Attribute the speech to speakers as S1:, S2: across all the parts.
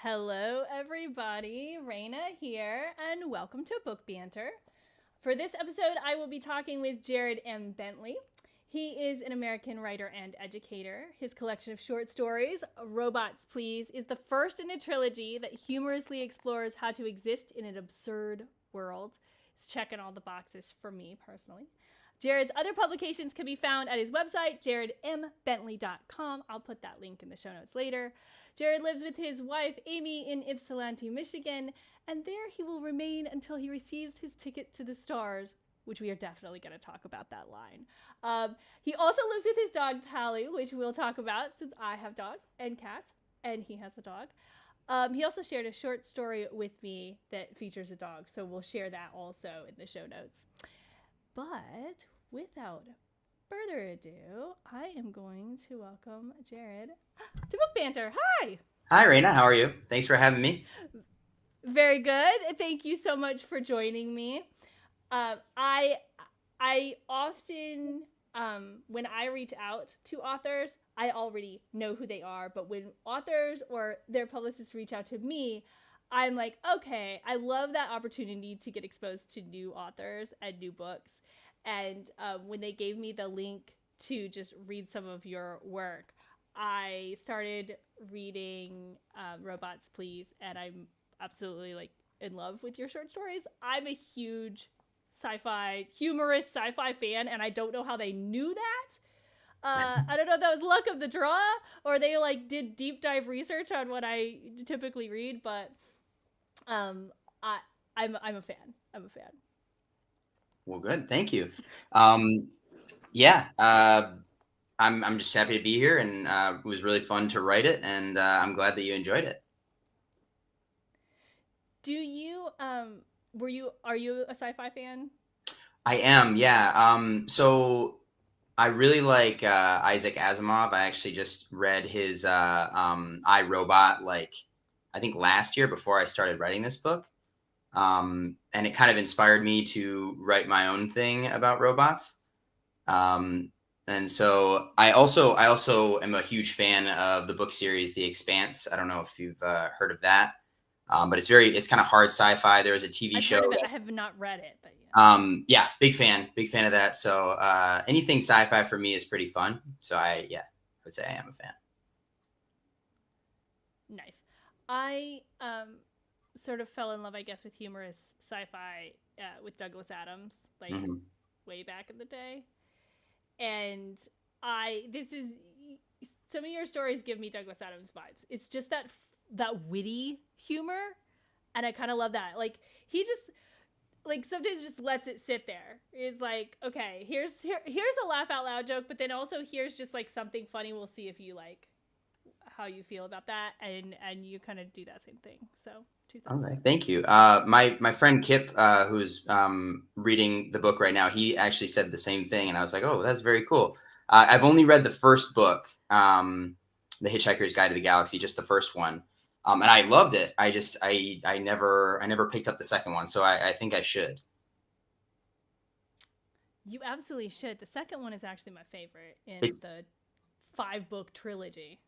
S1: Hello, everybody. Raina here, and welcome to Book Banter. For this episode, I will be talking with Jared M. Bentley. He is an American writer and educator. His collection of short stories, Robots Please, is the first in a trilogy that humorously explores how to exist in an absurd world. It's checking all the boxes for me personally. Jared's other publications can be found at his website, jaredmbentley.com. I'll put that link in the show notes later. Jared lives with his wife, Amy, in Ypsilanti, Michigan, and there he will remain until he receives his ticket to the stars, which we are definitely going to talk about that line. He also lives with his dog, Tally, which we'll talk about since I have dogs and cats, and he has a dog. He also shared a short story with me that features a dog, so we'll share that also in the show notes. But without further ado, I am going to welcome Jared to Book Banter. Hi!
S2: Hi, Raina. How are you? Thanks for having me.
S1: Very good. Thank you so much for joining me. Uh, I I often when I reach out to authors, I already know who they are. But when authors or their publicists reach out to me, I'm like, okay, I love that opportunity to get exposed to new authors and new books. And when they gave me the link to just read some of your work, I started reading Robots Please, and I'm absolutely like in love with your short stories. I'm a huge humorous sci-fi fan, and I don't know how they knew that. I don't know if that was luck of the draw or they like did deep dive research on what I typically read, but um, I I'm a fan. I'm a fan.
S2: Well, good. Thank you. Um, yeah, I'm just happy to be here, and it was really fun to write it, and I'm glad that you enjoyed it.
S1: Do you were you are you a sci-fi fan?
S2: I am, yeah. So I really like Isaac Asimov. I actually just read his I, Robot, like I think last year before I started writing this book. And it kind of inspired me to write my own thing about robots. Um, and so I also am a huge fan of the book series The Expanse. I don't know if you've heard of that, but it's kind of hard sci-fi. There was a TV
S1: I've
S2: show
S1: heard of it. I
S2: that
S1: have not read it, but yeah.
S2: yeah, big fan of that. So anything sci-fi for me is pretty fun. So I would say I am a fan.
S1: Nice. I sort of fell in love, I guess, with humorous sci-fi with Douglas Adams, like
S2: Hmm.
S1: way back in the day. And I this is some of your stories give me Douglas Adams vibes. It's just that witty humor, and I kind of love that. Like he just like sometimes just lets it sit there. Is like, okay, here's a laugh out loud joke, but then also here's just like something funny. We'll see if you like how you feel about that, and you kind of do that same thing. So two thumbs
S2: Okay,
S1: up.
S2: thank you. My friend Kip, who's reading the book right now, he actually said the same thing, and I was like, oh, that's very cool. I've only read the first book, The Hitchhiker's Guide to the Galaxy, just the first one, and I loved it. I never picked up the second one, so I think I should.
S1: You absolutely should. The second one is actually my favorite in
S2: It's
S1: the 5 book trilogy.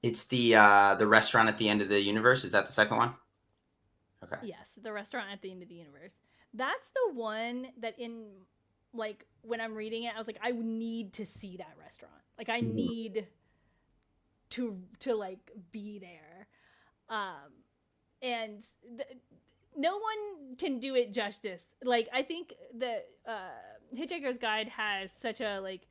S2: it's the restaurant at the end of the universe. Is that the second one? Okay.
S1: Yes, the restaurant at the end of the universe. That's the one that in like when I'm reading it, I was like, I need to see that restaurant. Like I
S2: Mhm.
S1: need to like be there. Um, and no one can do it justice. Like I think the Hitchhiker's Guide has such a like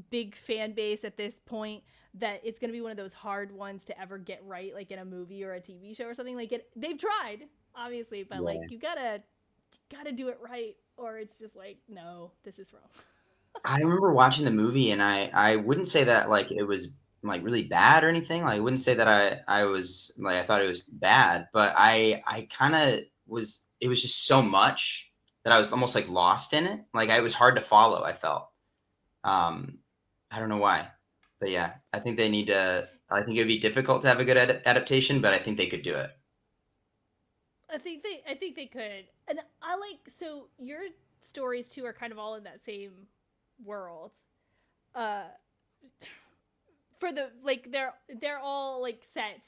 S1: big fan base at this point that it's going to be one of those hard ones to ever get right, like in a movie or a TV show or something. Like they've tried, obviously, but like
S2: Yeah.
S1: you gotta do it right, or it's just like, no, this is wrong.
S2: I remember watching the movie, and I wouldn't say that like it was like really bad or anything. Like I wouldn't say that I was like I thought it was bad, but I kind of was. It was just so much that I was almost like lost in it. Like it was hard to follow. I felt. Um, I don't know why, but yeah, I think they need to. I think it'd be difficult to have a good adaptation, but I think they could do it.
S1: I think they could, and I like so your stories too are kind of all in that same world. For the like they're all like set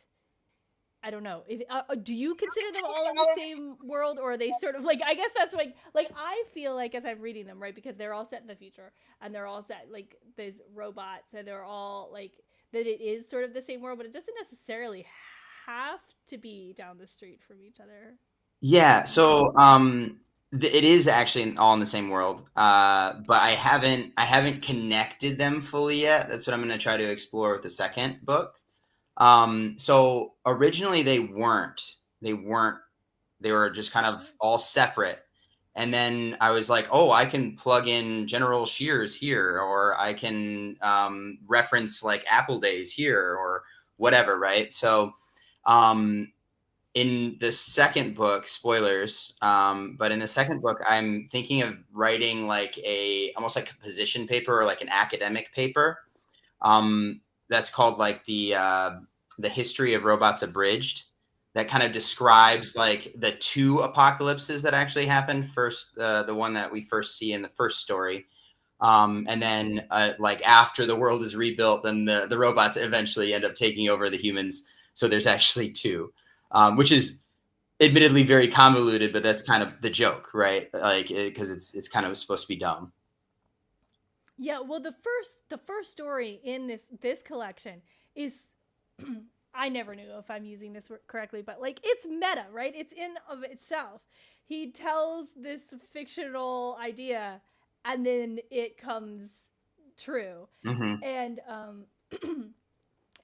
S1: I don't know. If, do you consider them all in the same world, or are they sort of like? I guess that's like I feel like as I'm reading them, right? Because they're all set in the future, and they're all set like there's robots, and they're all like that. It is sort of the same world, but it doesn't necessarily have to be down the street from each other.
S2: Yeah,
S1: I don't
S2: so
S1: know.
S2: it is actually all in the same world, but I haven't connected them fully yet. That's what I'm going to try to explore with the second book. So originally they weren't they were just kind of all separate. And then I was like, oh, I can plug in General Shears here, or I can reference like Apple Days here, or whatever, right? So um, in the second book, spoilers, but in the second book, I'm thinking of writing like almost like a position paper or like an academic paper. Um, that's called like the history of robots abridged. That kind of describes like the two apocalypses that actually happened. First, the one that we first see in the first story, and then like after the world is rebuilt, then the robots eventually end up taking over the humans. So there's actually two, which is admittedly very convoluted, but that's kind of the joke, right? Like because it's kind of supposed to be dumb.
S1: Yeah, well, the first story in this collection is I never knew if I'm using this correctly, but like it's meta, right? It's in of itself. He tells this fictional idea, and then it comes true.
S2: Mm-hmm.
S1: And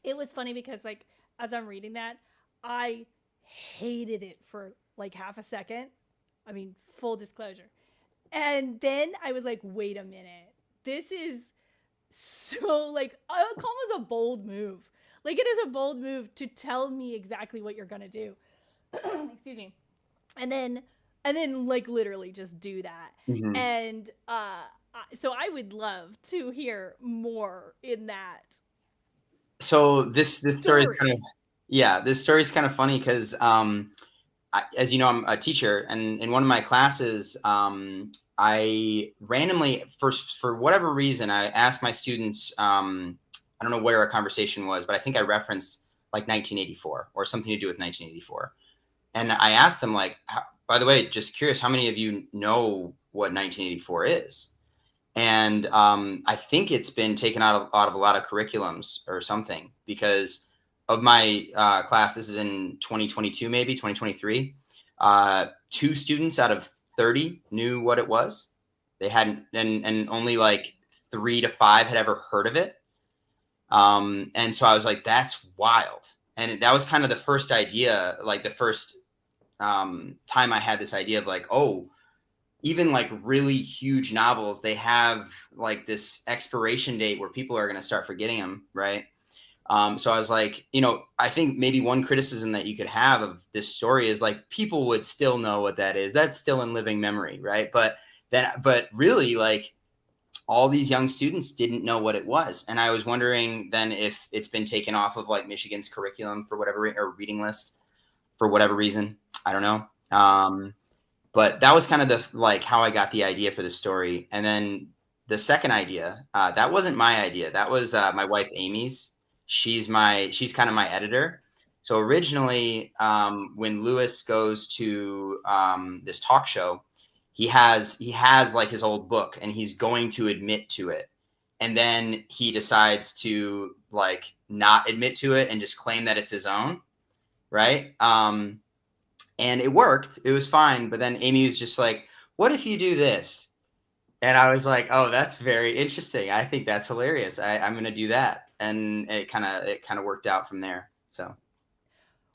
S1: it was funny because like as I'm reading that, I hated it for like half a second. I mean, full disclosure. And then I was like, wait a minute. This is so like I would call it a bold move. Like it is a bold move to tell me exactly what you're gonna do. Excuse me. And then like literally just do that.
S2: Mm-hmm.
S1: And so I would love to hear more in that
S2: So this story is kind of,
S1: story.
S2: yeah, this story is kind of funny because as you know, I'm a teacher, and in one of my classes, I randomly, for whatever reason, I asked my students. I don't know where our conversation was, but I think I referenced like 1984 or something to do with 1984, and I asked them like, by the way, just curious, how many of you know what 1984 is? And I think it's been taken out of a lot of curriculums or something because of my class. This is in 2022, maybe 2023. Two students out of 30 knew what it was. They hadn't, and only like 3 to 5 had ever heard of it. And so I was like, that's wild. And that was kind of the first idea, like the first time I had this idea of like, oh, even like really huge novels, they have like this expiration date where people are going to start forgetting them, right? So I was like, I think maybe one criticism that you could have of this story is like people would still know what that is. That's still in living memory, right? But really, like all these young students didn't know what it was, and I was wondering then if it's been taken off of like Michigan's curriculum for whatever, or reading list for whatever reason. I don't know. But that was kind of the like how I got the idea for the story. And then the second idea, that wasn't my idea. That was my wife Amy's. She's kind of my editor. So originally, when Lewis goes to this talk show, he has like his old book, and he's going to admit to it, and then he decides to like not admit to it and just claim that it's his own, right? And it worked. It was fine. But then Amy was just like, "What if you do this?" And I was like, "Oh, that's very interesting. I think that's hilarious. I'm going to do that." And it kind of worked out from there. So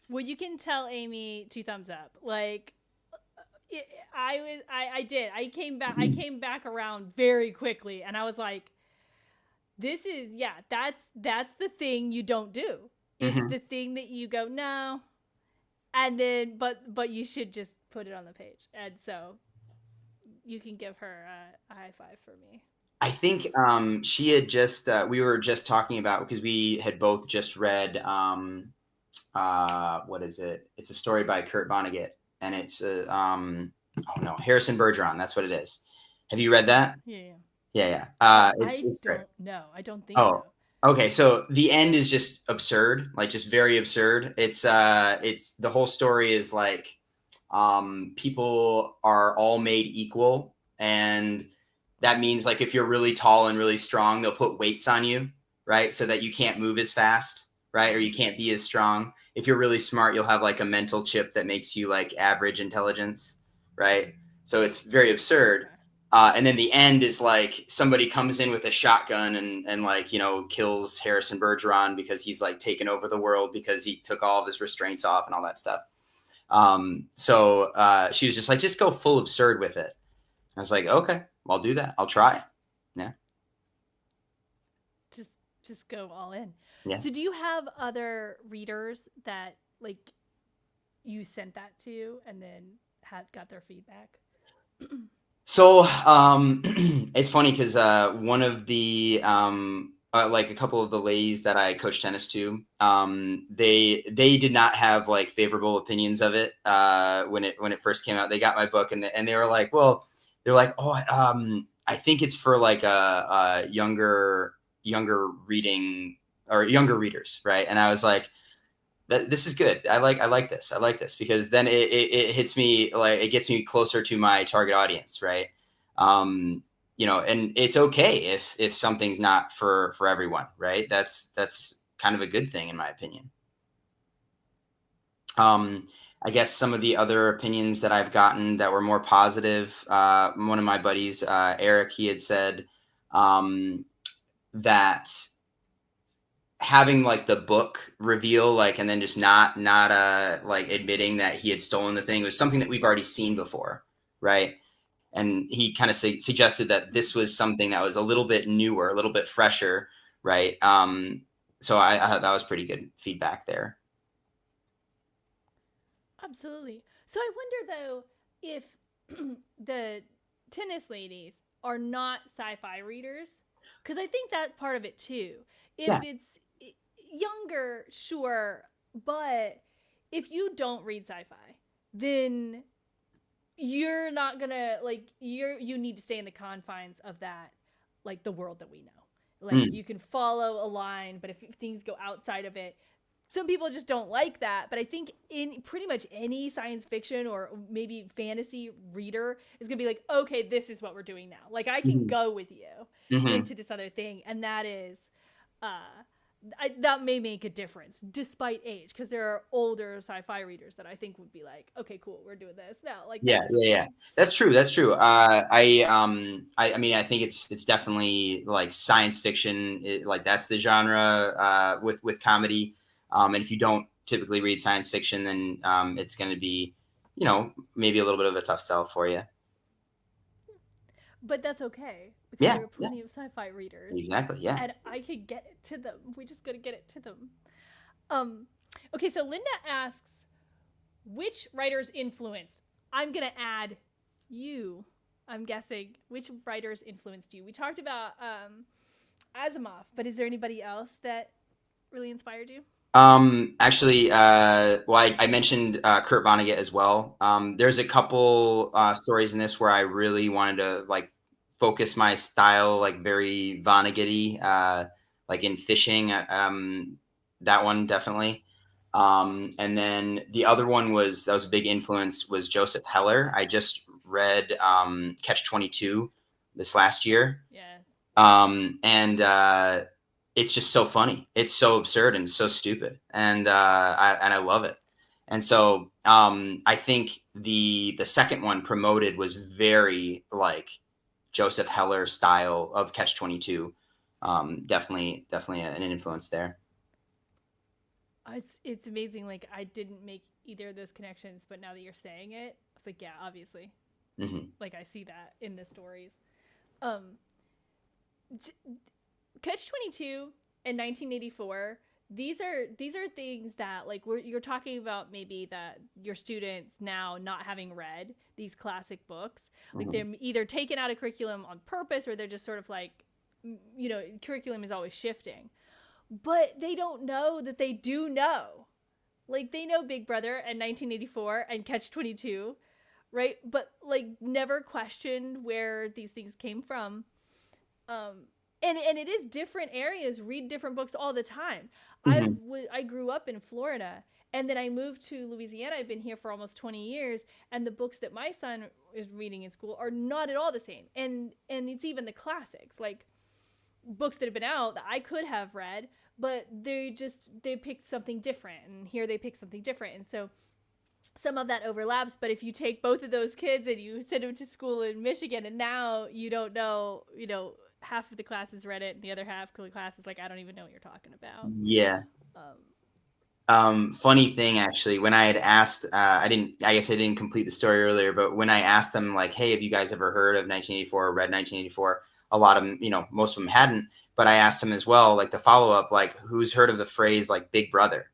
S1: Well, you can tell Amy two thumbs up. Like it, I did. I came back around very quickly, and I was like, this is yeah, that's the thing you don't do. It's
S2: mhm.
S1: the thing that you go no, and then but you should just put it on the page, and so you can give her a high five for me.
S2: I think she had just we were just talking about because we had both just read what is it? It's a story by Kurt Vonnegut, and it's oh no, Harrison Bergeron. That's what it is. Have you read that?
S1: Yeah, yeah.
S2: Yeah, yeah.
S1: I
S2: It's great.
S1: don't know. I don't think
S2: Oh,
S1: so.
S2: Okay, so the end is just absurd, like just very absurd. It's the whole story is like people are all made equal, and that means like if you're really tall and really strong, they'll put weights on you, right? So that you can't move as fast, right? Or you can't be as strong. If you're really smart, you'll have like a mental chip that makes you like average intelligence, right? So it's very absurd.
S1: Okay.
S2: And then the end is like somebody comes in with a shotgun and like, you know, kills Harrison Bergeron because he's like taken over the world because he took all of his restraints off and all that stuff. So she was just like, just go full absurd with it. I was like, okay, I'll do that. I'll try. Yeah.
S1: Just just go all in.
S2: Yeah.
S1: So do you have other readers that like you sent that to and then had got their feedback?
S2: So it's funny because one of the like a couple of the ladies that I coach tennis to, they did not have like favorable opinions of it when it first came out. They got my book and they were like, well, they're like, oh, I think it's for like a younger reading or younger readers, right? And I was like, this is good. I like this. I like this because then it hits me like it gets me closer to my target audience, right? Um, you know, and it's okay if something's not for everyone, right? That's kind of a good thing in my opinion. I guess some of the other opinions that I've gotten that were more positive. One of my buddies, Eric, he had said that having like the book reveal like and then just not like admitting that he had stolen the thing was something that we've already seen before, right? And he kind of suggested that this was something that was a little bit newer, a little bit fresher, right? So I thought that was pretty good feedback there.
S1: Absolutely. So I wonder though if the tennis ladies are not sci-fi readers, because I think that's part of it too. If
S2: Yeah.
S1: it's younger, sure, but if you don't read sci-fi, then you're not gonna like you need to stay in the confines of that, like the world that we know. Like
S2: Mm.
S1: you can follow a line, but if things go outside of it, some people just don't like that. But I think in pretty much any science fiction or maybe fantasy reader is gonna be like, okay, this is what we're doing now. Like I can
S2: Hmm.
S1: go with you
S2: Hmm.
S1: into this other thing, and that is uh that may make a difference despite age, because there are older sci-fi readers that I think would be like, okay, cool, we're doing this now. Like
S2: Yeah,
S1: that is
S2: yeah, yeah.
S1: fun.
S2: That's true. That's true. I mean, I think it's definitely like science fiction. Like that's the genre with comedy. And if you don't typically read science fiction, then it's going to be, you know, maybe a little bit of a tough sell for you.
S1: But that's okay because
S2: Yeah,
S1: there are
S2: yeah,
S1: plenty of sci-fi readers,
S2: exactly. Yeah.
S1: and I could get it to them. We just gotta get it to them. Um, okay, so Linda asks, which writers influenced? I'm gonna add you. I'm guessing which writers influenced you. We talked about Asimov, but is there anybody else that really inspired you?
S2: Actually, well, I mentioned Kurt Vonnegut as well. There's a couple stories in this where I really wanted to like focus my style, like very Vonnegut-y, like in fishing. That one definitely. And then the other one was that was a big influence was Joseph Heller. I just read Catch 22 this last year,
S1: Yeah.
S2: and it's just so funny. It's so absurd and so stupid, and I love it. And so I think the second one promoted was very like Joseph Heller style of Catch 22. Definitely an influence there.
S1: It's amazing. Like I didn't make either of those connections, but now that you're saying it, it's like yeah, obviously.
S2: Hmm.
S1: Like I see that in the stories. Um, Catch 22 in 1984. These are things that like you're talking about maybe that your students now not having read these classic books, like
S2: Hmm.
S1: they're either taken out of curriculum on purpose or they're just sort of like curriculum is always shifting, but they don't know that they do know. Like they know Big Brother and 1984 and Catch 22, right? But like never questioned where these things came from. Um, and it is different areas read different books all the time.
S2: Hmm.
S1: I grew up in Florida, and then I moved to Louisiana. I've been here for almost 20 years, and the books that my son is reading in school are not at all the same. And it's even the classics, like books that have been out that I could have read, but they picked something different, and here they pick something different. And so some of that overlaps, but if you take both of those kids and you send them to school in Michigan, and now you don't know, half of the classes read it and the other half of the class is like, I don't even know what you're talking about.
S2: Yeah.
S1: um,
S2: Funny thing, actually, when I had asked, I guess I didn't complete the story earlier, but when I asked them, like, hey, have you guys ever heard of 1984 or read 1984? A lot of them, most of them hadn't. But I asked them as well, like the follow up, like, who's heard of the phrase like Big Brother?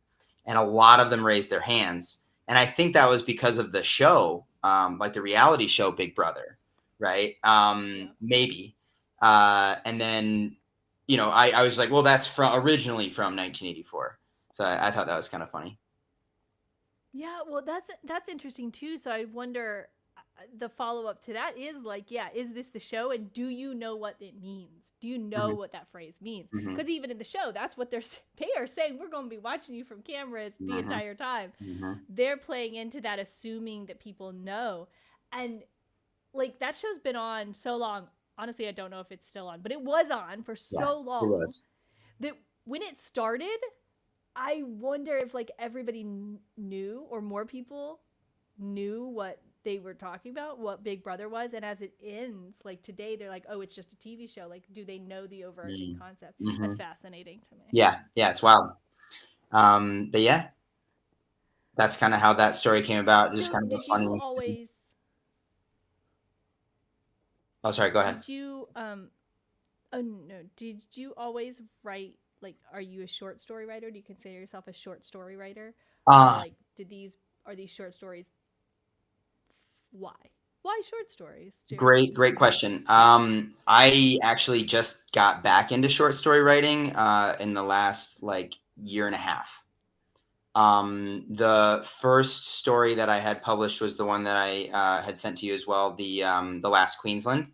S2: And a lot of them raised their hands. And I think that was because of the show, like the reality show Big Brother, right?
S1: yeah.
S2: Maybe. And then, I was like, well, that's originally from 1984. So I thought that was kind of funny.
S1: Yeah, well, that's interesting too. So I wonder, the follow up to that is like, yeah, is this the show, and do you know what it means? Do you know
S2: Hmm.
S1: what that phrase means?
S2: Hmm.
S1: Because even in the show, that's what they are saying. We're going to be watching you from cameras the
S2: Hmm.
S1: entire time.
S2: Hmm.
S1: They're playing into that, assuming that people know, and like that show's been on so long. Honestly, I don't know if it's still on, but it was on for
S2: Yeah,
S1: so
S2: it
S1: long
S2: was.
S1: that when it started, I wonder if like everybody knew, or more people knew what they were talking about, what Big Brother was. And as it ends, like today, they're like, oh, it's just a TV show. Like, do they know the overarching concept?
S2: Mm-hmm.
S1: That's fascinating to me.
S2: Yeah, yeah, it's wild. But yeah, that's kind of how that story came about. Just
S1: So,
S2: kind of a
S1: did you
S2: funny thing.
S1: always,
S2: Oh, sorry, go ahead.
S1: did you, oh no, did you always write, like, are you a short story writer? Do you consider yourself a short story writer? Or
S2: Uh,
S1: like, are these short stories, why? Why short stories, Jared?
S2: great question. I actually just got back into short story writing in the last like year and a half. The first story that I had published was the one that I had sent to you as well, the Last Queensland.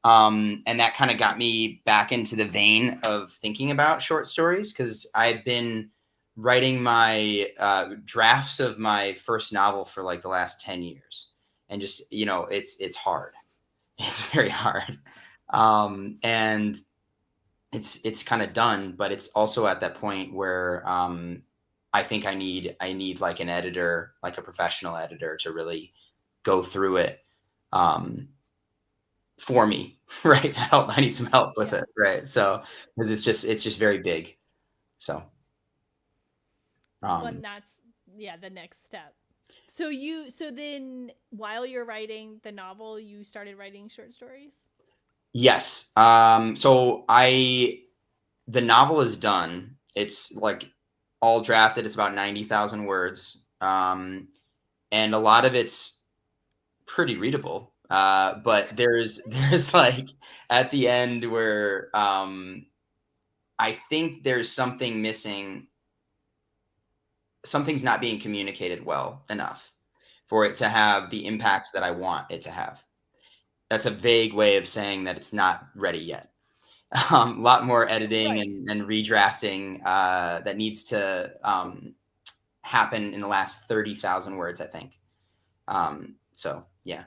S2: And that kind of got me back into the vein of thinking about short stories, because I've been writing my drafts of my first novel for like the last 10 years. And just, it's hard. It's very hard. And it's kind of done, but it's also at that point where I think I need like an editor, like a professional editor, to really go through it for me, right? To help. I need some help with
S1: Yeah.
S2: it, right? So because it's just very big. So
S1: Well,
S2: um
S1: that's, yeah, the next step. So then while you're writing the novel, you started writing short stories?
S2: yes. So the novel is done. It's like all drafted. It's about 90,000 words. And a lot of it's pretty readable. But there's like at the end where I think there's something missing. Something's not being communicated well enough for it to have the impact that I want it to have. That's a vague way of saying that it's not ready yet. A lot more editing
S1: Right.
S2: and redrafting that needs to happen in the last 30,000 words, I think. So yeah.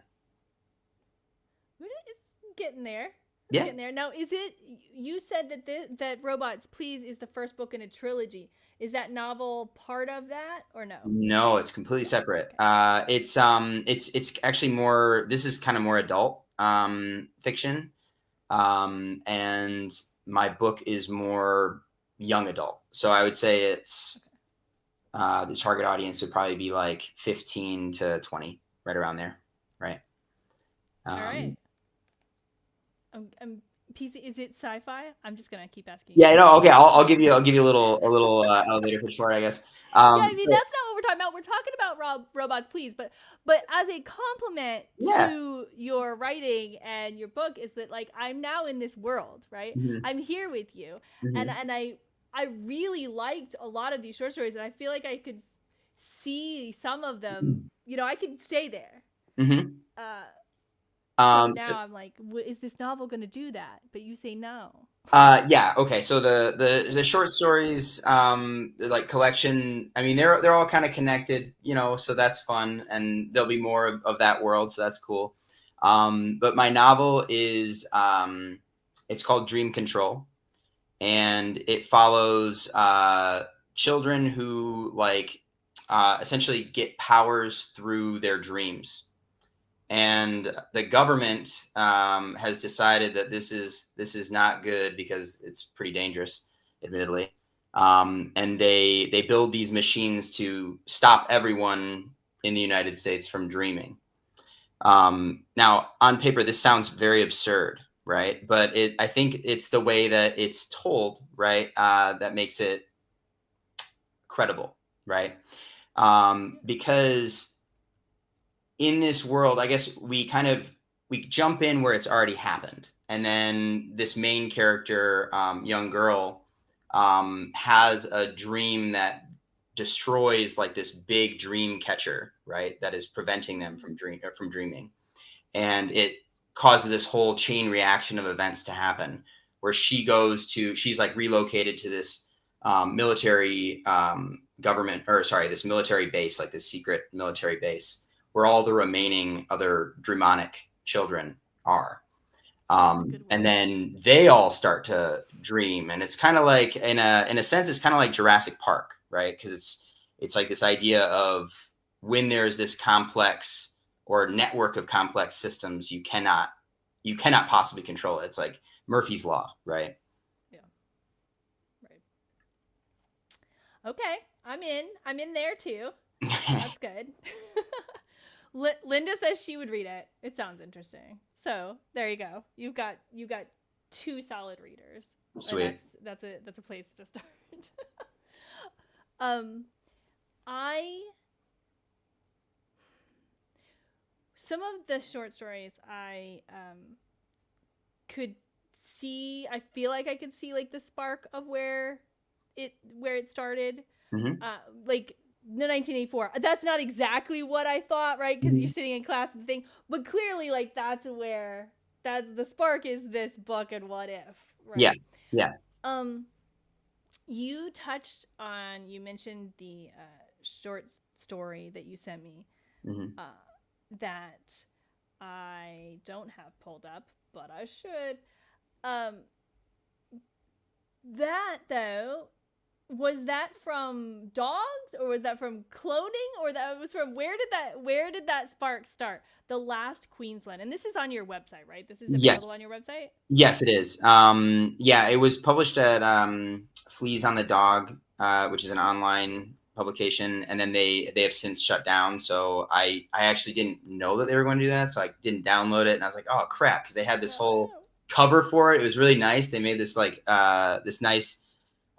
S1: It's getting there. It's
S2: Yeah.
S1: getting there. Now, is it, you said that that Robots Please is the first book in a trilogy. Is that novel part of that or no?
S2: No, it's completely
S1: No.
S2: separate.
S1: Okay.
S2: It's actually more. This is kind of more adult fiction, and my book is more young adult. So I would say it's
S1: Okay.
S2: the target audience would probably be like 15 to 20, right around there, right?
S1: All right.
S2: Um,
S1: I'm PC, is it sci-fi? I'm just going to keep asking you
S2: yeah,
S1: sci-fi
S2: okay. I'll
S1: questions.
S2: give you a little elevator pitch for it, I guess.
S1: Yeah, I mean
S2: So
S1: that's not what we're talking about. We're talking about Robots Please, but as a compliment
S2: yeah.
S1: to your writing and your book is that like I'm now in this world, right?
S2: Hmm.
S1: I'm here with you, and
S2: Hmm.
S1: I really liked a lot of these short stories, and I feel like I could see some of them. I could stay there.
S2: Hmm.
S1: Uh, so
S2: So
S1: now I'm like, is this novel going to do that? But you say no.
S2: Yeah. Okay. So the short stories, like collection. I mean, they're all kind of connected, So that's fun, and there'll be more of that world. So that's cool. But my novel is it's called Dream Control, and it follows children who essentially get powers through their dreams. And the government has decided that this is not good because it's pretty dangerous, admittedly. And they build these machines to stop everyone in the United States from dreaming. Now, on paper, this sounds very absurd, right? But I think it's the way that it's told, right, that makes it credible, right? Because in this world, I guess we jump in where it's already happened, and then this main character, young girl, has a dream that destroys like this big dream catcher, right? That is preventing them from dreaming, and it causes this whole chain reaction of events to happen, where she's like relocated to this military government, or sorry, this military base, like this secret military base, where all the remaining other demonic children are. And then they all start to dream, and it's kind of like, in a sense, it's kind of like Jurassic Park, right? Because it's like this idea of when there's this complex or network of complex systems, you cannot possibly control it. It's like Murphy's Law, right?
S1: Yeah. Right. Okay, I'm in there too. That's good. Linda says she would read it. It sounds interesting. So there you go. You got two solid readers, and
S2: Sweet.
S1: that's a place to start. um, I some of the short stories I could see. I feel like I could see like the spark of where it started.
S2: Mm-hmm.
S1: Like the 1984. That's not exactly what I thought, right? Because
S2: Mm-hmm.
S1: you're sitting in class and thing, but clearly, like that's the spark is this book and what if,
S2: Yeah.
S1: right?
S2: Yeah.
S1: Um, you mentioned the short story that you sent me,
S2: Mm-hmm.
S1: uh, that I don't have pulled up, but I should. Um, that though, was that from dogs, or was that from cloning, or that was from where did that spark start? The Last Queensland, and this is on your website, right? This is available on
S2: Yes.
S1: your website.
S2: Yes, it is. Yeah, it was published at Fleas on the Dog, which is an online publication, and then they have since shut down. So I actually didn't know that they were going to do that, so I didn't download it, and I was like, oh crap, because they had this whole cover for it. It was really nice. They made this this nice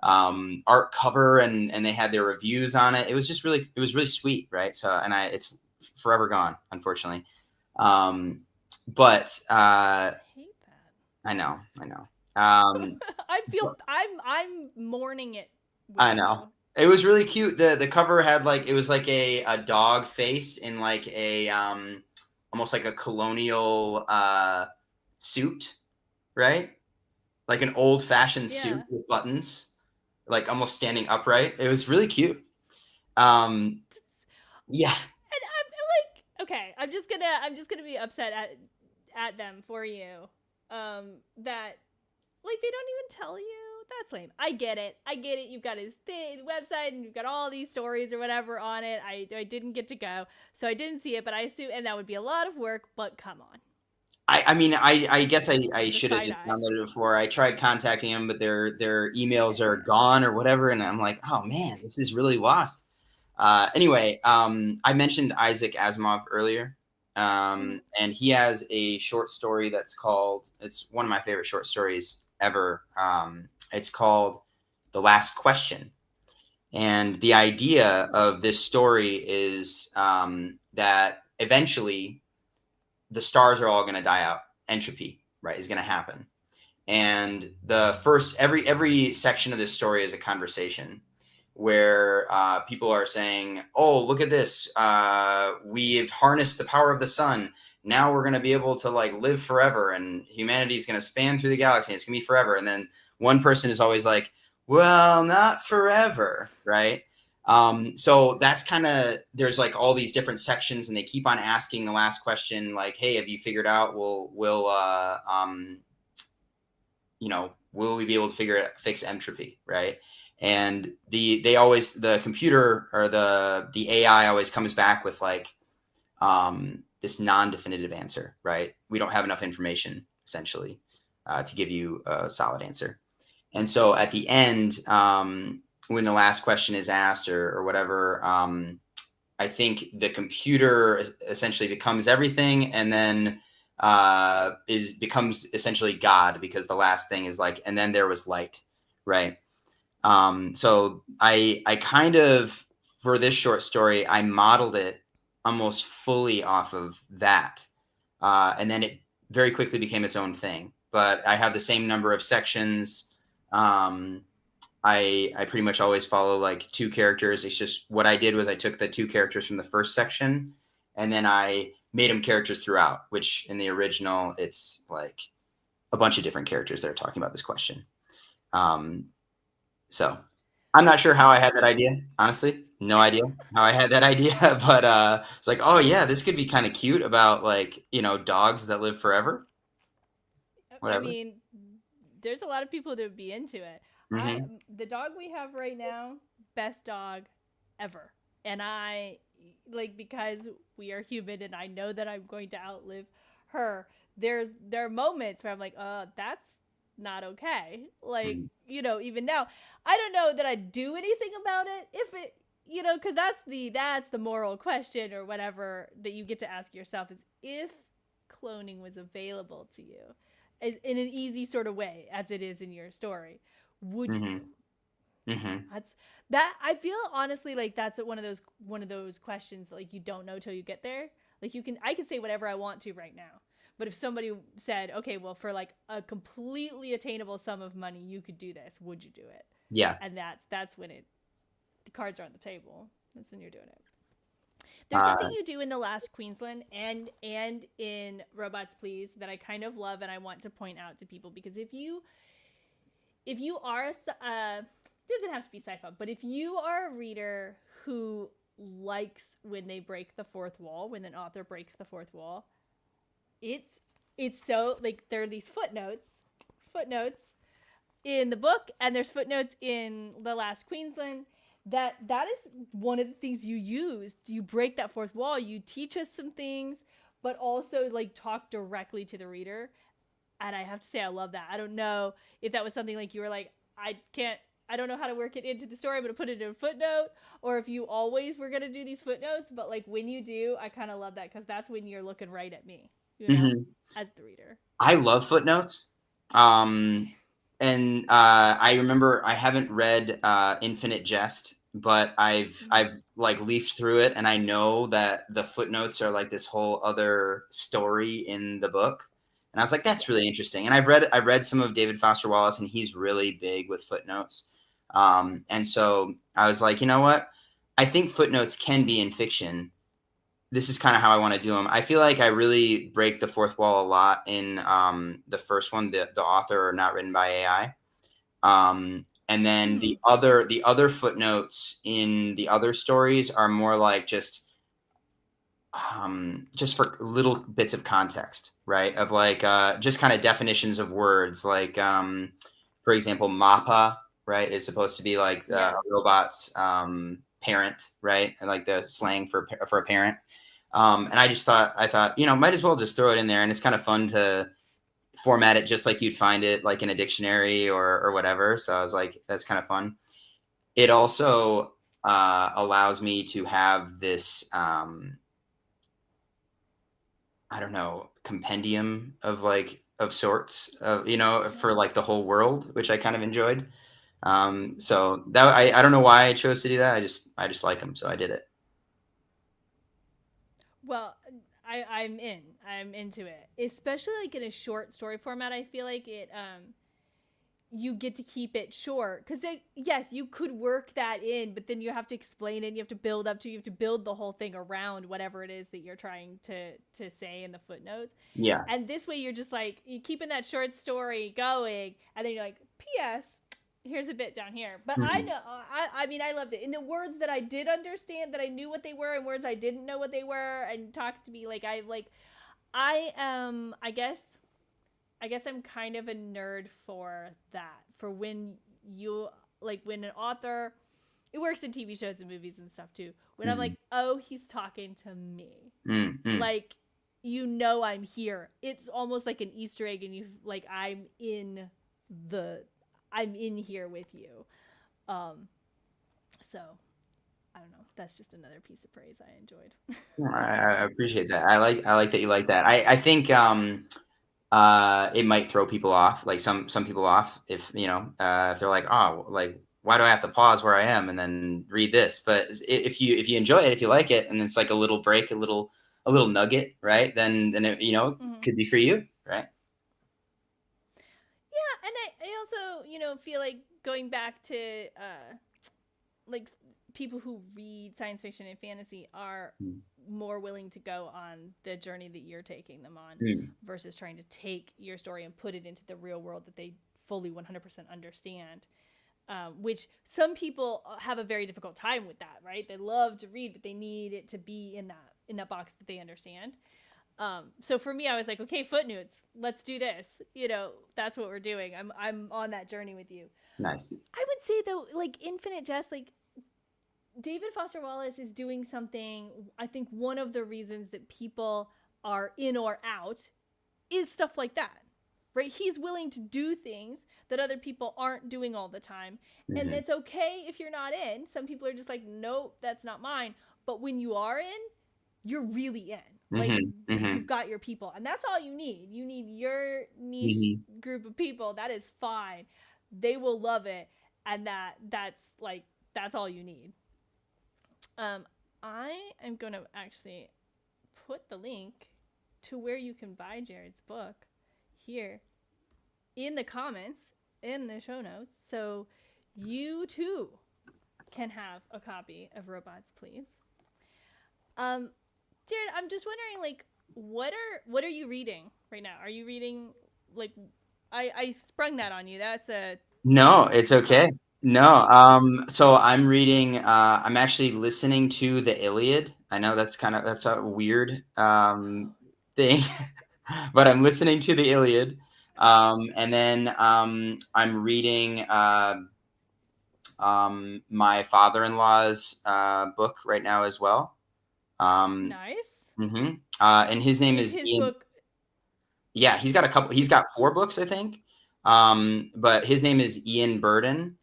S2: art cover, and they had their reviews on it. It was really sweet, right? So, and it's forever gone, unfortunately. But
S1: I hate that.
S2: I know, I know. Um,
S1: I feel I'm mourning it with
S2: I know.
S1: you.
S2: It was really cute. The cover had like, it was like a dog face in like a almost like a colonial suit, right? Like an old fashioned suit
S1: Yeah.
S2: with buttons, like almost standing upright. It was really cute. Um, yeah.
S1: And I'm like, okay, I'm just gonna be upset at them for you. That like they don't even tell you. That's lame. I get it. I get it. You've got his website and you've got all these stories or whatever on it. I didn't get to go, so I didn't see it. But I assume, and that would be a lot of work. But come on,
S2: I mean, I guess I
S1: the
S2: should have
S1: side
S2: just
S1: eye.
S2: downloaded it before. I tried contacting them, but their emails are gone or whatever, and I'm like, oh man, this is really lost. Anyway, I mentioned Isaac Asimov earlier,
S1: Mm-hmm.
S2: and he has a short story that's called. It's one of my favorite short stories ever. It's called "The Last Question," and the idea of this story is that eventually the stars are all going to die out. Entropy, right, is going to happen. And the first, every section of this story is a conversation where people are saying, "Oh, look at this! We've harnessed the power of the sun, now we're going to be able to like live forever and humanity is going to span through the galaxy and it's going to be forever. And then one person is always like, well, not forever, right? So that's kind of, there's like all these different sections and they keep on asking the last question, like, hey, have you figured out, will we be able to fix entropy, right? And the computer or the AI always comes back with like this non-definitive answer, right? We don't have enough information essentially to give you a solid answer. And so at the end, when the last question is asked or whatever, I think the computer essentially becomes everything and then becomes essentially God, because the last thing is like, and then there was light, right? So I kind of, for this short story, I modeled it almost fully off of that. And then it very quickly became its own thing. But I have the same number of sections. I pretty much always follow like two characters. It's just what I did was I took the two characters from the first section and then I made them characters throughout, which in the original, it's like a bunch of different characters that are talking about this question. So I'm not sure how I had that idea, honestly. No idea how I had that idea, but it's like, oh yeah, this could be kind of cute about like, dogs that live forever.
S1: I
S2: Whatever.
S1: mean, there's a lot of people that would be into it.
S2: Mm-hmm.
S1: The dog we have right now, best dog ever. And I like, because we are human and I know that I'm going to outlive her. There are moments where I'm like, that's not okay. Like,
S2: Mm-hmm.
S1: even now, I don't know that I'd do anything about it if it, because that's the moral question or whatever that you get to ask yourself, is if cloning was available to you in an easy sort of way as it is in your story, would you?
S2: Mm-hmm. Mm-hmm.
S1: That's that I feel honestly like that's one of those questions that, like, you don't know till you get there. Like, I can say whatever I want to right now. But if somebody said, "Okay, well, for like a completely attainable sum of money, you could do this," would you do it?
S2: Yeah.
S1: And that's when the cards are on the table. That's when you're doing it. There's
S2: Uh,
S1: something you do in The Last Queensland and in Robots Please that I kind of love and I want to point out to people, because if you are doesn't have to be sci-fi, but if you are a reader who likes when they break the fourth wall, when an author breaks the fourth wall, it's it's so, like, there are these footnotes in the book, and there's footnotes in The Last Queensland, that is one of the things you use. You break that fourth wall, you teach us some things, but also like talk directly to the reader. And I have to say, I love that. I don't know if that was something like you were like, I don't know how to work it into the story, I'm gonna put it in a footnote, or if you always were gonna do these footnotes, but like when you do, I kind of love that, because that's when you're looking right at me,
S2: mhm.
S1: as the reader.
S2: I love footnotes. And I remember I haven't read Infinite Jest, but
S1: Mm-hmm.
S2: I've like leafed through it, and I know that the footnotes are like this whole other story in the book. And I was like, that's
S1: Yes.
S2: really interesting. And I've read some of David Foster Wallace, and he's really big with footnotes. And so I was like, you know what? I think footnotes can be in fiction. This is kind of how I want to do them. I feel like I really break the fourth wall a lot in the first one, the author are not written by AI. And then
S1: Mm-hmm.
S2: the other footnotes in the other stories are more like just for little bits of context, right? Of like just kind of definitions of words, like for example, mappa, right, is supposed to be like a
S1: Yeah.
S2: robot's parent, right, and like the slang for a parent. And I thought, might as well just throw it in there, and it's kind of fun to format it just like you'd find it like in a dictionary or whatever. So I was like, that's kind of fun. It also allows me to have this I don't know, compendium of like of sorts of, for like the whole world, which I kind of enjoyed. So that I don't know why I chose to do that. I just like them, so I did it.
S1: Well, I'm into it, especially like in a short story format. I feel like you get to keep it short because yes, you could work that in, but then you have to explain it, and you have to build up to, you have to build the whole thing around whatever it is that you're trying to say in the footnotes.
S2: Yeah.
S1: And this way you're just like, you keeping that short story going, and then you're like, ps, here's a bit down here. But I
S2: Mhm.
S1: know, I mean, I loved it in the words that I did understand, that I knew what they were, and words I didn't know what they were, and talk to me like I am, I guess I'm kind of a nerd for that. For when you, like, when an author, it works in TV shows and movies and stuff too. When I'm
S2: Mhm.
S1: like, oh, he's talking to me.
S2: Mhm.
S1: Like, I'm here. It's almost like an Easter egg, and you like, the I'm in here with you. Um, so I don't know. That's just another piece of praise I enjoyed.
S2: I appreciate that. I like that you like that. I think it might throw people off, like some people off, if if they're like, oh, like, why do I have to pause where I am and then read this? But if you enjoy it, if you like it, and it's like a little break, a little nugget, right? Then it,
S1: Mm-hmm.
S2: could be for you, right?
S1: Yeah, and I also, feel like going back to like people who read science fiction and fantasy are
S2: Mm.
S1: more willing to go on the journey that you're taking them on,
S2: Mm.
S1: versus trying to take your story and put it into the real world that they fully 100% understand. Which some people have a very difficult time with that, right? They love to read, but they need it to be in that box that they understand. So for me, I was like, okay, footnotes, let's do this. That's what we're doing. I'm on that journey with you.
S2: Nice.
S1: I would say though, like Infinite Jest, like David Foster Wallace is doing something. I think one of the reasons that people are in or out is stuff like that, right? He's willing to do things that other people aren't doing all the time. And
S2: Hmm.
S1: it's okay if you're not in. Some people are just like, nope, that's not mine. But when you are in, you're really in. Like,
S2: Hmm.
S1: you've
S2: Hmm.
S1: got your people. And that's all you need. You need your niche
S2: Hmm.
S1: group of people. That is fine. They will love it. And that's all you need. Um, I am going to actually put the link to where you can buy Jared's book here in the comments, in the show notes, so you too can have a copy of Robots Please. Um, Jared, I'm just wondering, like, what are you reading right now? Are you reading, like, I sprung that on you. That's a
S2: No, it's
S1: tough.
S2: okay. No, so I'm reading. I'm actually listening to the Iliad. I know that's a weird thing, but I'm listening to the Iliad, and then I'm reading my father-in-law's book right now as well. Um,
S1: Nice.
S2: and his name
S1: Is
S2: is
S1: his
S2: Ian.
S1: book?
S2: Yeah, he's got a couple. He's got four books, I think. But his name is Ian Burden.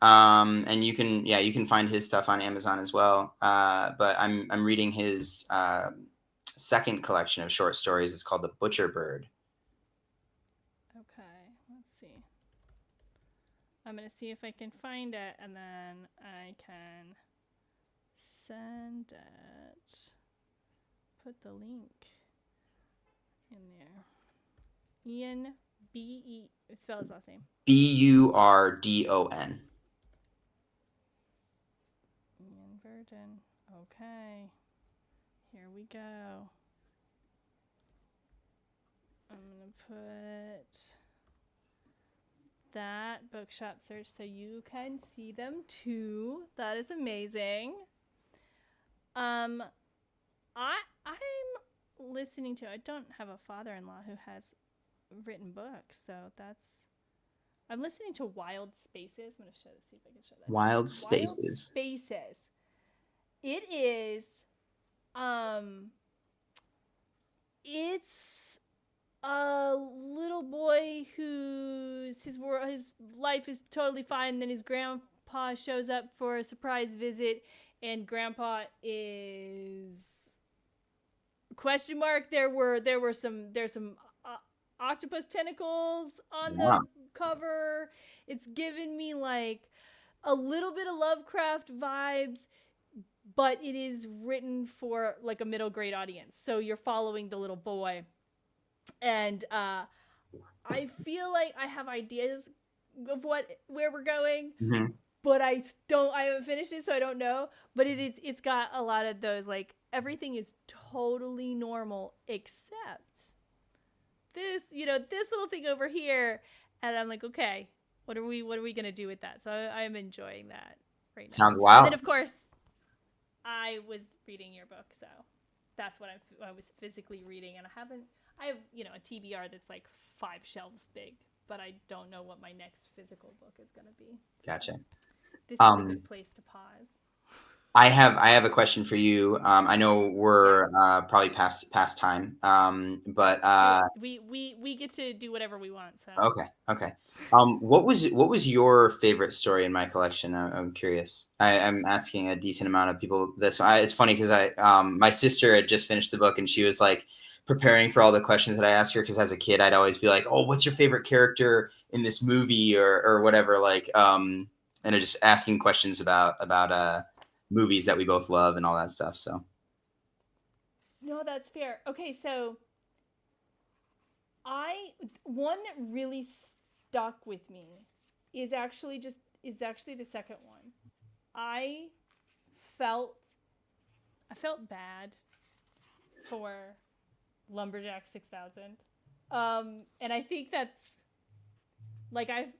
S2: And you can find his stuff on Amazon as well. But I'm reading his second collection of short stories. It's called The Butcher Bird.
S1: Okay, let's see. I'm gonna see if I can find it, and then I can send it. Put the link in there. Ian spell his last name.
S2: Burdon.
S1: Ian Burden. Okay, here we go. I'm gonna put that bookshop search so you can see them too. That is amazing. Um, I'm listening to. I don't have a father-in-law who has written books, so that's. I'm listening to Wild Spaces. I'm gonna see if I can show that to you.
S2: Wild
S1: Wild
S2: Spaces.
S1: Spaces. It is. Um, it's a little boy his life is totally fine. And then his grandpa shows up for a surprise visit, and grandpa is question mark. There's some octopus tentacles on
S2: Yeah.
S1: the cover. It's given me like a little bit of Lovecraft vibes, but it is written for like a middle grade audience. So you're following the little boy, and I feel like I have ideas of where we're going,
S2: Hmm.
S1: but I haven't finished it, so I don't know. But it's got a lot of those, like, everything is totally normal except this, this little thing over here, and I'm like, okay, what are we gonna do with that? So I'm enjoying that right now.
S2: Sounds
S1: And then
S2: wild.
S1: of course I was reading your book, so that's what I was physically reading, and I have a TBR that's like 5 shelves big, but I don't know what my next physical book is gonna be. So
S2: Gotcha.
S1: this is a
S2: Um,
S1: good place to pause.
S2: I have a question for you. I know
S1: Yeah.
S2: we're probably past time, but
S1: Hey, we get to do whatever we want, so.
S2: okay, okay. What was your favorite story in my collection? I'm curious. I'm asking a decent amount of people this. It's funny because my sister had just finished the book and she was like preparing for all the questions that I asked her because as a kid I'd always be like, oh, what's your favorite character in this movie or whatever, like and just asking questions about movies that we both love and all that stuff. So
S1: No, that's fair. Okay, so I one that really stuck with me is actually the second one. I felt I felt bad for Lumberjack 6000. And I think that's like I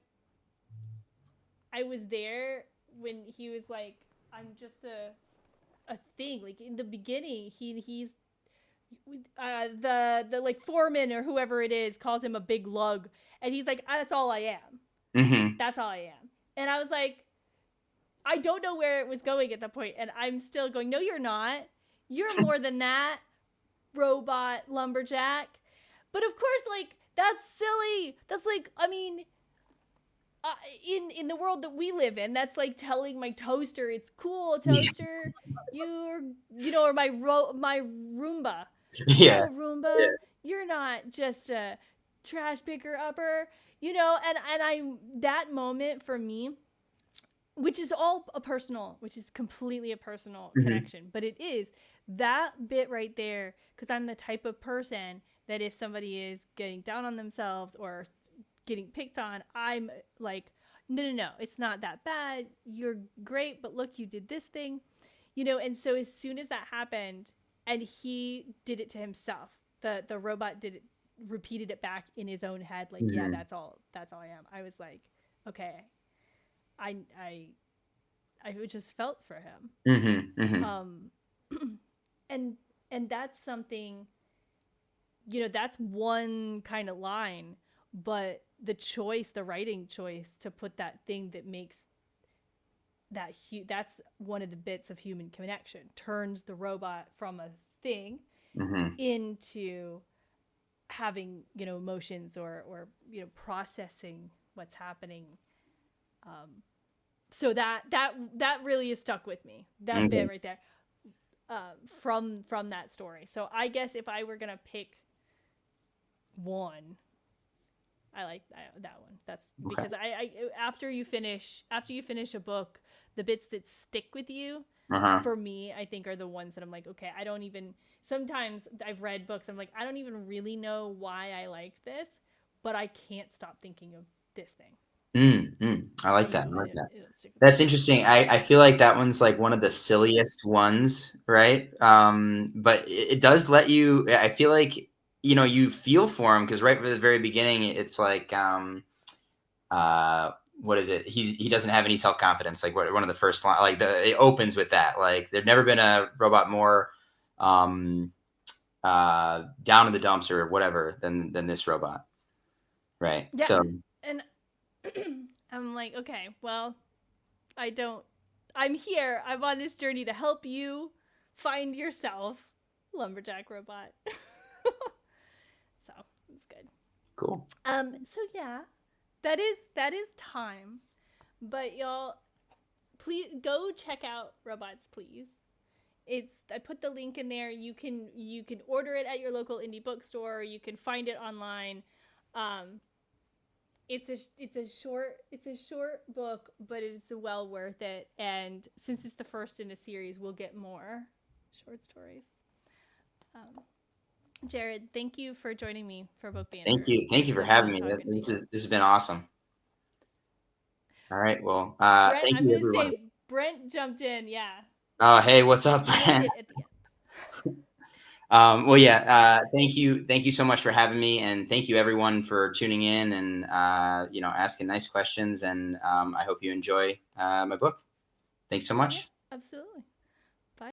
S1: was there when he was like, I'm just a thing. Like in the beginning, he's the like foreman or whoever it is calls him a big lug, and he's like, that's all I am.
S2: hmm.
S1: That's all I am. And I was like, I don't know where it was going at that point, and I'm still going, no, you're not. You're more than that, robot lumberjack. But of course, like, that's silly. That's like, I mean, in the world that we live in, that's like telling my toaster, it's cool,
S2: Yeah.
S1: toaster. You're, or my Roomba.
S2: Yeah.
S1: No, Roomba, you're not just a trash picker upper. And I that moment for me, which is all a personal, which is completely a personal
S2: Hmm.
S1: connection, but it is that bit right there, because I'm the type of person that if somebody is getting down on themselves or getting picked on, I'm like, no, no, no, it's not that bad. You're great, but look, you did this thing, And so as soon as that happened, and he did it to himself, the robot did it, repeated it back in his own head, like, yeah,
S2: Hmm.
S1: that's all I am. I was like, okay, I I I just felt for him.
S2: Hmm. Hmm.
S1: Um, and that's something, that's one kind of line, but the writing choice to put that thing that makes that's one of the bits of human connection, turns the robot from a thing
S2: Hmm.
S1: into having, emotions, or processing what's happening. Um, so that really is stuck with me. That bit
S2: Okay.
S1: right there, from that story. So I guess if I were gonna pick one, I like that one. That's
S2: Okay.
S1: because after you finish a book, the bits that stick with you,
S2: Uh-huh.
S1: for me, I think are the ones that I'm like, okay, I don't even. Sometimes I've read books, I'm like, I don't even really know why I liked this, but I can't stop thinking of this thing.
S2: Mm, mm. I like that. I
S1: Usually,
S2: like that.
S1: it'll stick with me.
S2: That's interesting. I feel like that one's like one of the silliest ones, right? But it does let you. I feel like you feel for him because right from the very beginning, it's like uh, what is it? He doesn't have any self confidence. Like one of the first line, like it opens with that. Like there'd never been a robot more um, down in the dumps or whatever than this robot, right?
S1: Yeah,
S2: So.
S1: and I'm like, okay, well, I don't. I'm here. I'm on this journey to help you find yourself, lumberjack robot. So it's good.
S2: Cool.
S1: So yeah, that is time. But y'all, please go check out Robots Please. I put the link in there. You can order it at your local indie bookstore. Or you can find it online. Um, it's a short book, but it's well worth it. And since it's the first in a series, we'll get more short stories. Um, Jared, thank you for joining me for Book
S2: Thank
S1: Banter.
S2: you. Thank you
S1: It's
S2: for
S1: been
S2: having
S1: fun
S2: me.
S1: talking to
S2: This
S1: you.
S2: is this has been awesome. All right. Well,
S1: Brent,
S2: thank
S1: I'm
S2: you,
S1: gonna
S2: everyone.
S1: say Brent jumped in. Yeah,
S2: Oh, hey, what's up,
S1: he made
S2: man?
S1: it at the end.
S2: Well, yeah. Thank you so much for having me, and thank you everyone for tuning in and asking nice questions. And I hope you enjoy my book. Thanks so
S1: Yeah,
S2: much.
S1: absolutely.